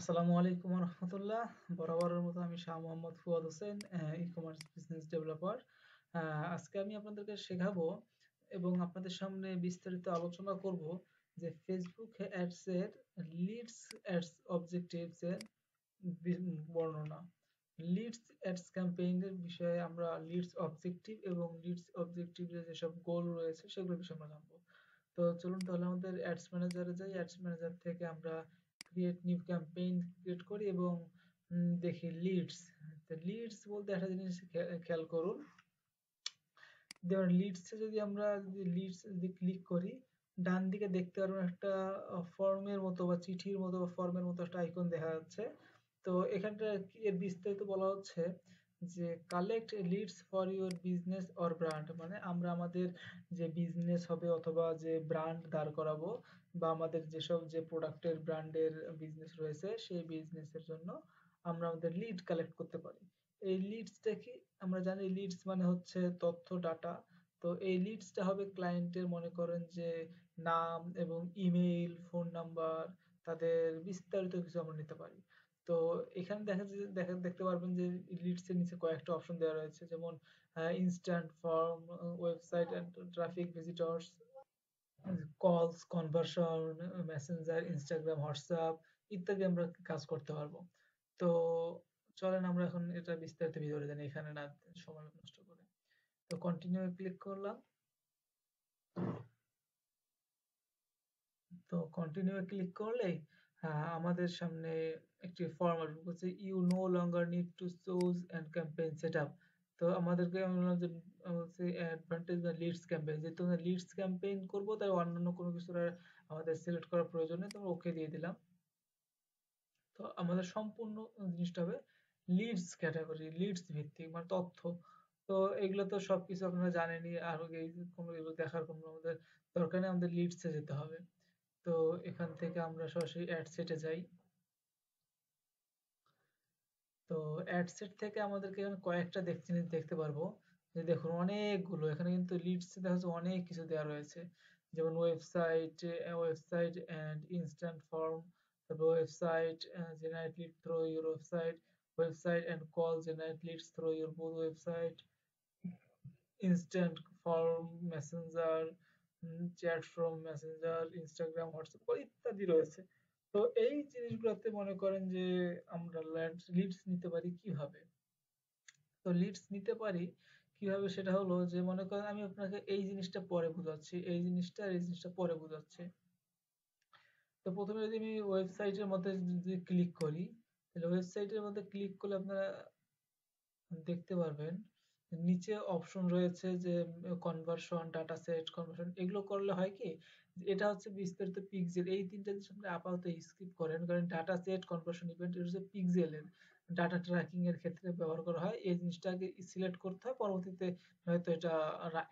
আসসালামু আলাইকুম রহমতুল্লাহ। বরাবরের মতো আমি Shah Mohammad Fuad Hossain, ecommerce business developer. আজকে আমি আপনাদেরকে শেখাবো এবং আপনাদের সামনে বিস্তারিত আলোচনা করব যে ফেসবুক অ্যাডস এর লিডস অ্যাডস অবজেক্টিভস এর বর্ণনা। লিডস অ্যাডস ক্যাম্পেইনের বিষয়ে আমরা লিডস অবজেক্টিভ এবং লিডস অবজেক্টিভের যেসব গোল রয়েছে সেগুলোর বিষয়ে আমরা জানবো। তো চলুন তাহলে আমাদের অ্যাডস ম্যানেজারে যাই। অ্যাডস ম্যানেজার থেকে আমরা ক্রিয়েট নিউ ক্যাম্পেইন ক্রিয়েট করি এবং দেখি লিডস। তো লিডস বলতে একটা জিনিস খেয়াল করুন। যেমন লিডসে যদি আমরা যদি লিডস যদি ক্লিক করি, ডান দিকে দেখতে পারবেন একটা ফর্মের মতো বা চিঠির মতো বা ফর্মের মতো একটা আইকন দেখা যাচ্ছে। তো এখানটা এর বিস্তারিত বলা হচ্ছে যে collect leads for your business or brand, মানে আমরা আমাদের যে বিজনেস হবে অথবা যে ব্র্যান্ড দাঁড় করাবো বা আমাদের যেসব যে প্রোডাক্টের ব্র্যান্ডের বিজনেস রয়েছে সেই বিজনেসের জন্য আমরা আমাদের লিড কালেক্ট করতে পারি। এই লিডসটা কি? আমরা জানি লিডস মানে হচ্ছে তথ্য, ডাটা। তো এই লিডসটা হবে ক্লায়েন্টের, মনে করেন যে নাম এবং ইমেইল, ফোন নাম্বার, তাদের বিস্তারিত কিছু আমরা নিতে পারি। তো এখানে দেখতে পারবেন যে লিডস এর নিচে কয়েকটা অপশন দেওয়া রয়েছে, যেমন instant form, website and traffic visitors, calls, conversion, Messenger, Instagram, WhatsApp ইত্যাদি আমরা কাজ করতে পারবো। তো চলেন আমরা এখন এটা বিস্তারিত ভিতরে জানি এখানে না সময় নষ্ট করে। তো কন্টিনিউ ক্লিক করলাম। তো কন্টিনিউ ক্লিক করলে আমাদের সামনে একটি ফর্ম আসবে, বলছে you no longer need to choose and campaign setup. তো আমাদেরকে আমি বললাম যে বলছে অ্যাডভান্টেজ বা লিডস ক্যাম্পেইন, যেহেতু আমরা লিডস ক্যাম্পেইন করবো তাই অন্যান্য কোনো কিছু আর আমাদের সিলেক্ট করার প্রয়োজন নেই। তো আমরা ওকে দিয়ে দিলাম। তো আমাদের সম্পূর্ণ জিনিসটা হবে লিডস ক্যাটাগরি, লিডস ভিত্তিক, মানে তথ্য। তো এগুলো তো সবকিছু আপনারা জানেনই, আর এই কোনো এগুলো দেখার কোনো আমাদের দরকার নেই, আমাদের লিডসে যেতে হবে। তো এখান থেকে আমরা সরাসরি অ্যাড সেটে যাই। তো অ্যাড সেট থেকে আমাদেরকে এখানে কয়েকটা দেখতে পারবো। যে দেখুন অনেকগুলো এখানে কিন্তু লিডস দেখা যাচ্ছে, অনেক কিছু দেওয়া রয়েছে। যেমন ওয়েবসাইট এন্ড ইনস্ট্যান্ট ফর্ম, তারপর website generate lead through your website and call generate leads through your both website, instant form, Messenger, chat from Messenger, Instagram, WhatsApp ইত্যাদি রয়েছে। তো এই জিনিসগুলোতে মনে করেন যে আমরা লিডস নিতে পারি কিভাবে? তো লিডস নিতে পারি কিভাবে, সেটা হলো যে মনে করেন আমি আপনাকে এই জিনিসটা পরে বুঝাচ্ছি, এই জিনিসটা আর এই জিনিসটা পরে বুঝাচ্ছি। তো প্রথমে যদি আমি ওয়েবসাইটের মধ্যে যদি ক্লিক করি, তাহলে ওয়েবসাইটের মধ্যে ক্লিক করলে আপনারা দেখতে পারবেন নিচে অপশন রয়েছে যে কনভার্সন, ডাটা সেট কনভার্সন, এগুলো করলে হয় কি, যে এটা হচ্ছে বিস্তারিত পিক্সেল, এই তিনটা জিনিস আপনি আপাতত স্কিপ করেন, কারণ ডাটা সেট কনভার্সন ইভেন্ট এটা হচ্ছে পিক্সেলের ডাটা ট্র্যাকিং এর ক্ষেত্রে ব্যবহার করা হয়। এই জিনিসটাকে সিলেক্ট করতে হয়, পরবর্তীতে হয়তো এটা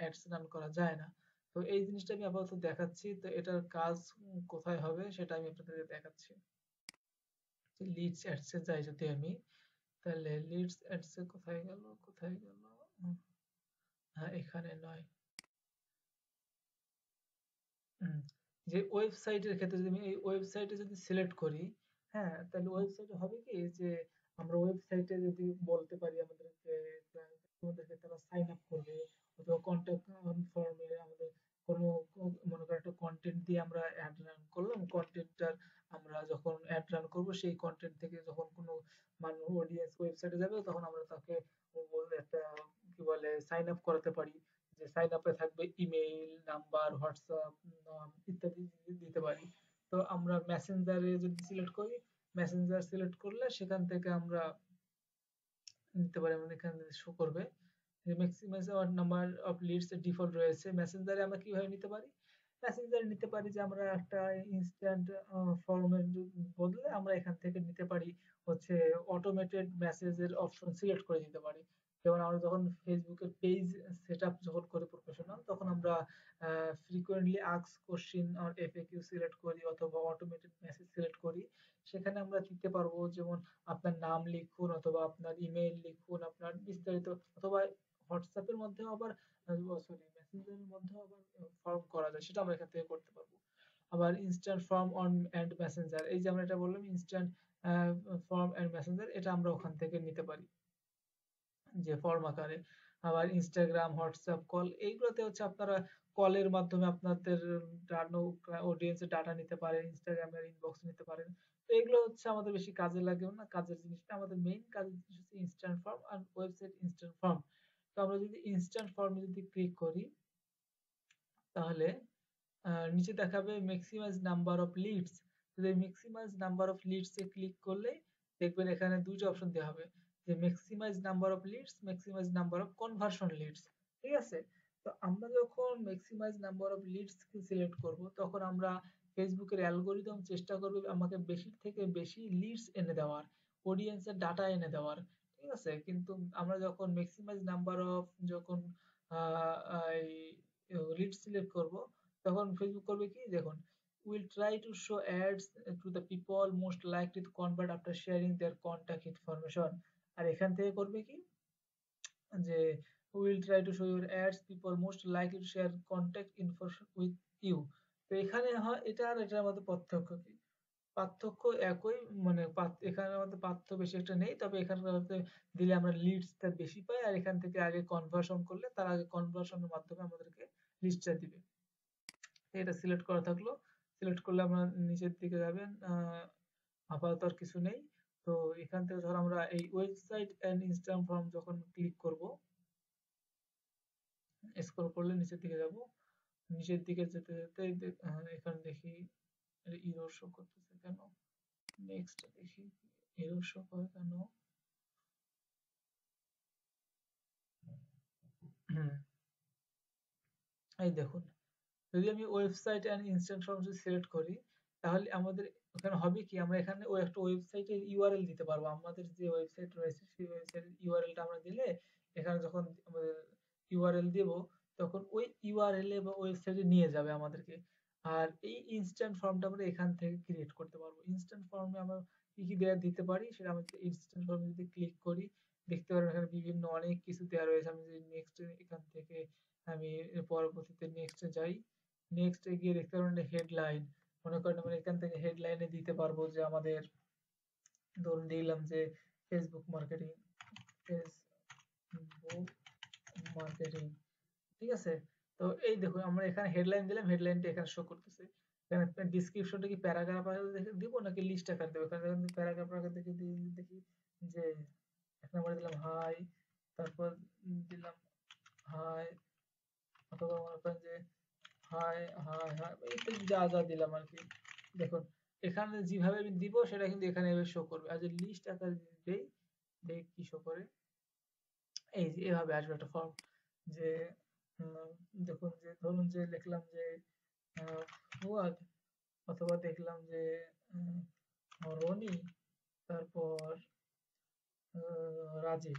অ্যাডস রান করা যায় না। তো এই জিনিসটা আমি আপাতত দেখাচ্ছি। তো এটার কাজ কোথায় হবে সেটা আমি আপনাদেরকে দেখাচ্ছি। লিডস অ্যাডস এ যাই যদি আমি, তাহলে লিডস অ্যাডস এ কোথায় গেল, কোথায় গেল? উম, হ্যাঁ, এখানে নয়। হুম, যে ওয়েবসাইটের ক্ষেত্রে যদি আমি এই ওয়েবসাইটে যদি সিলেক্ট করি, হ্যাঁ, তাহলে ওয়েবসাইটে হবে কি যে আমরা ওয়েবসাইটে যদি বলতে পারি আমাদেরকে, আমাদেরকে তারা সাইন আপ করবে, অথবা কন্ট্যাক্ট ফর্মে আমাদের কোনো মনে করেন একটা কন্টেন্ট দিয়ে আমরা অ্যাড রান করলাম, কন্টেন্টটার আমরা যখন অ্যাড রান করব সেই কন্টেন্ট থেকে যখন কোনো মানুষ অডিয়েন্স ওয়েবসাইটে যাবে তখন আমরা তাকে বলতে একটা কি বলে সাইন আপ করাতে পারি, যে সাইন আপে থাকবে ইমেইল, নাম্বার, হোয়াটসঅ্যাপ, নাম ইত্যাদি দিতে পারি। তো আমরা মেসেঞ্জারে যদি সিলেক্ট করি, মেসেঞ্জার সিলেক্ট করলে সেখান থেকে আমরা নিতে পারি, আমাদের এখানে শো করবে যে maximum number of leads default রয়েছে। মেসেঞ্জারে আমরা কিভাবে নিতে পারি? মেসেঞ্জারে নিতে পারি যে আমরা একটা ইনস্ট্যান্ট ফর্মের বদলে আমরা এখান থেকে নিতে পারি হচ্ছে অটোমেটেড মেসেজের অপশন সিলেক্ট করে দিতে পারি। যেমন আমরা যখন ফেসবুকের পেজ সেট আপ যখন করি প্রফেশনাল, তখন আমরা ফ্রিকোয়েন্টলি আস্ক কোশ্চিন আর এফএকিউ সিলেক্ট করি অথবা অটোমেটেড মেসেজ সিলেক্ট করি। সেখানে আমরা দিতে পারবো যেমন আপনার নাম লিখুন অথবা আপনার ইমেইল লিখুন, আপনার বিস্তারিত, অথবা হোয়াটসঅ্যাপের মধ্যেও আবার সরি মেসেঞ্জারের মধ্যেও আবার ফর্ম করা যায়, সেটা আমরা এখান থেকে করতে পারবো। আবার instant form on and Messenger, এই যে আমরা এটা বললাম ইনস্ট্যান্ট ফর্ম অ্যান্ড মেসেঞ্জার, এটা আমরা ওখান থেকে নিতে পারি যে ফর্ম আকারে। আবার ইনস্টাগ্রাম, হোয়াটসঅ্যাপ কল, এইগুলোতে হচ্ছে আপনারা কলের মাধ্যমে আপনাদের অডিয়েন্সের ডাটা নিতে পারেন, ইনস্টাগ্রামের ইনবক্স নিতে পারেন। তো এগুলো হচ্ছে আমাদের বেশি কাজে লাগেও না, কাজের জিনিসটা আমাদের মেইন কাজের জিনিস হচ্ছে ইনস্ট্যান্ট ফর্ম আর ওয়েবসাইট ইনস্ট্যান্ট ফর্ম। তো আমরা যদি ইনস্ট্যান্ট ফর্মে যদি ক্লিক করি, তাহলে নিচে দেখাবে ম্যাক্সিমাইজ নাম্বার অফ লিডস। যদি ম্যাক্সিমাইজ নাম্বার অফ লিডস এ ক্লিক করলে দেখবেন এখানে দুইটা অপশন দেওয়া হবে, যে maximize number of leads, maximize number of conversion leads. ঠিক আছে? তো আমরা যখন ম্যাক্সিমাইজ নাম্বার অফ লিডস কে সিলেক্ট করব, তখন আমরা ফেসবুকের অ্যালগোরিদম চেষ্টা করবে আমাকে বেশি থেকে বেশি লিডস এনে দেওয়ার, অডিয়েন্সের ডাটা এনে দেওয়ার। ঠিক আছে? কিন্তু আমরা যখন ম্যাক্সিমাইজ নাম্বার অফ যখন লিড সিলেক্ট করব, তখন ফেসবুক করবে কি দেখুন, will try to show ads to the people most likely to convert after sharing their contact information। আর এখান থেকে করবে কি যে will try to show your ads people most likely to share contact information with you। তো এখানে হয় এটা আর এটার মধ্যে পার্থক্য কি? পার্থক্য একই, মানে এখানে আমাদের পার্থক্য বেশি একটা নেই, তবে এখানে দিলে আমরা লিডসটা বেশি পাই, আর এখান থেকে আগে কনভার্সন করলে তার আগে কনভার্সনের মাধ্যমে আমাদেরকে লিস্টটা দিবে। এটা সিলেক্ট করা থাকলো। সিলেক্ট করলে আমরা নিচের দিকে যাবেন, আপাতত আর কিছু নেই। তো এখান থেকে ধর আমরা এই ওয়েবসাইট এন্ড ইনস্টাগ্রাম ফর্ম যখন ক্লিক করব, স্ক্রল করলে নিচের দিকে যাব, নিচের দিকে যেতে যেতে এখানে দেখি ইরর শো করতেছে কেন, নেক্সট দেখি এরর শো করে কেন। হুম, এই দেখুন, যদি আমি ওয়েবসাইট এন্ড ইনস্ট্যান্ট ফর্ম যদি সিলেক্ট করি, তাহলে আমাদের ওখানে হবে কি, আমরা এখানে ওই একটা ওয়েবসাইটের ইউআরএল দিতে পারবো। আমাদের যে ওয়েবসাইট রয়েছে সেই ওয়েবসাইটের ইউআরএলটা আমরা দিলে, এখানে যখন আমাদের ইউআরএল দেব, তখন ওই ইউআরএল এ বা ওয়েবসাইটে নিয়ে যাবে আমাদেরকে। আর এই ইনস্ট্যান্ট ফর্মটা আমরা এখান থেকে ক্রিয়েট করতে পারবো। ইনস্ট্যান্ট ফর্মে আমরা কি কি দেওয়া দিতে পারি, সেটা আমাদের ইনস্ট্যান্ট ফর্মে যদি ক্লিক করি, দেখতে পারবেন এখানে বিভিন্ন অনেক কিছু দেওয়া রয়েছে। আমি যদি নেক্সট এখান থেকে আমি পরবর্তীতে নেক্সট যাই, নেক্সট এ গিয়ে দেখতে পারবেন হেডলাইন। মনে করেন আমরা এখান থেকে হেডলাইনে দিতে পারবো যে আমাদের, ধরুন দিলাম যে ফেসবুক মার্কেটিং, ফেসবুক মার্কেটিং। ঠিক আছে? তো এই দেখুন আমরা এখানে হেডলাইন দিলাম, হেডলাইনটা এখানে শো করতেছে। এখানে ডেসক্রিপশনটা কি প্যারাগ্রাফ আকারে দিব নাকি লিস্ট আকারে দেবো? এখানে দেখুন প্যারাগ্রাফ আকারে দেখি যে এক নম্বরে দিলাম হাই, তারপর দিলাম হাই, অথবা মনে করেন যে হাই হাই হাই, ইত্যাদি যা যা দিলাম আর কি। দেখুন এখানে যেভাবে আমি দিব সেটা কিন্তু এখানে এভাবে শো করবে। আর যে লিস্ট আকারে দেই, দেই কি শো করে, এই যে এভাবে আসবে একটা ফর্ম। যে উম, দেখুন যে ধরুন যে লিখলাম যে ফুয়াদ, অথবা দেখলাম যে উম, রনি, তারপর রাজীব।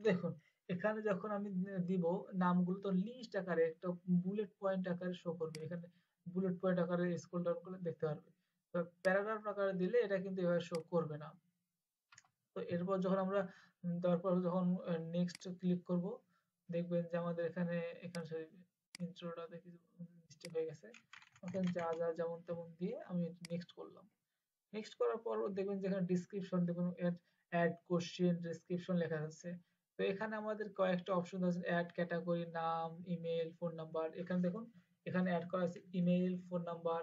দেখুন এখানে যখন আমি দিব নামগুলো, তো লিস্ট আকারে একটা বুলেট পয়েন্ট আকারে শো করবে। এখানে বুলেট পয়েন্ট আকারে স্ক্রল ডাউন করলে দেখতে পারবে। তো প্যারাগ্রাফ আকারে দিলে এটা কিন্তু এভাবে শো করবে না। তো এরপর যখন আমরা তারপর যখন নেক্সট ক্লিক করব, দেখবেন যে আমাদের এখানে এখানে ইন্ট্রোটা দেখি মিস্টেক হয়ে গেছে। ওখানে যা যা যেমন তেমন দিয়ে আমি নেক্সট করলাম। নেক্সট করার পর দেখবেন যে এখানে ডেসক্রিপশন, দেখুন অ্যাড কোশ্চেন ডেসক্রিপশন লেখা আছে। তো এখানে আমাদের কয়েকটা অপশন আছে, অ্যাড ক্যাটাগরি, নাম, ইমেল, ফোন নাম্বার। এখানে দেখুন এখানে অ্যাড করা আছে ইমেল, ফোন নাম্বার।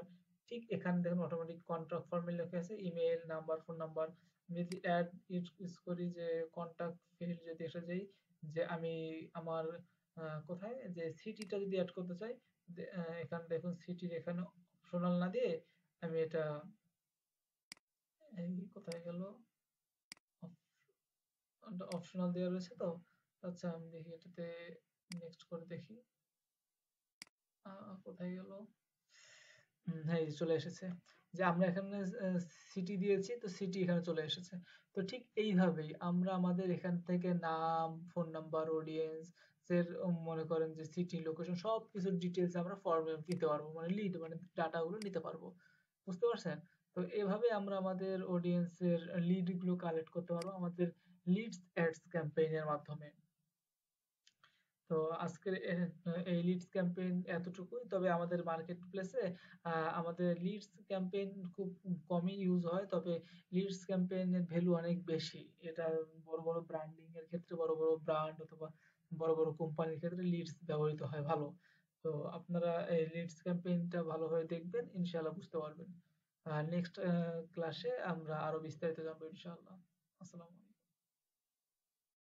ঠিক এখানে দেখুন অটোমেটিক কন্টাক্ট ফর্মে লেখা আছে ইমেল নাম্বার, ফোন নাম্বার। আমি যদি অ্যাড ইউজ করি যে কন্টাক্ট ফিল্ড যদি এসে যাই, যে আমি আমার কোথায় যে সিটিটা যদি অ্যাড করতে চাই, এখানে দেখুন সিটির এখানে অপশনাল না দিয়ে আমি এটা, এই কোথায় গেল, অপশনাল দেওয়া রয়েছে তো। আচ্ছা আমি দেখি এটাতে নেক্সট করে দেখি, কোথায় গেল, হ্যাঁ এই যে চলে এসেছে। যে আমরা এখানে সিটি দিয়েছি, তো সিটি এখানে চলে এসেছে। তো ঠিক এইভাবেই আমরা আমাদের এখান থেকে নাম, ফোন নাম্বার, অডিয়েন্স এর মনে করেন যে সিটি, লোকেশন সব কিছুর ডিটেলস আমরা ফর্মে দিতে পারবো, মানে লিড মানে ডাটা গুলো নিতে পারবো। বুঝতে পারছেন? তো এভাবে আমরা আমাদের অডিয়েন্সের লিড গুলো কালেক্ট করতে পারবো আমাদের লিডস অ্যাডস ক্যাম্পেইনের মাধ্যমে। তো আজকের এই লিডস ক্যাম্পেইন এতটুকুই। তবে আমাদের মার্কেট প্লেসে আমাদের লিডস ক্যাম্পেইন খুব কমই ইউজ হয়। তবে লিডস ক্যাম্পেইনের ভ্যালু অনেক বেশি। এটা বড়, বড় ব্র্যান্ডিং এর ক্ষেত্রে বড়, বড় ব্র্যান্ড অথবা বড়, বড় কোম্পানির ক্ষেত্রে লিডস ব্যবহৃত হয় ভালো। তো আপনারা এই লিডস ক্যাম্পেইনটা ভালোভাবে দেখবেন, ইনশাআল্লাহ বুঝতে পারবেন। নেক্সট ক্লাসে আমরা আরো বিস্তারিত জানবো ইনশাআল্লাহ। আসসালামু আলাইকুম।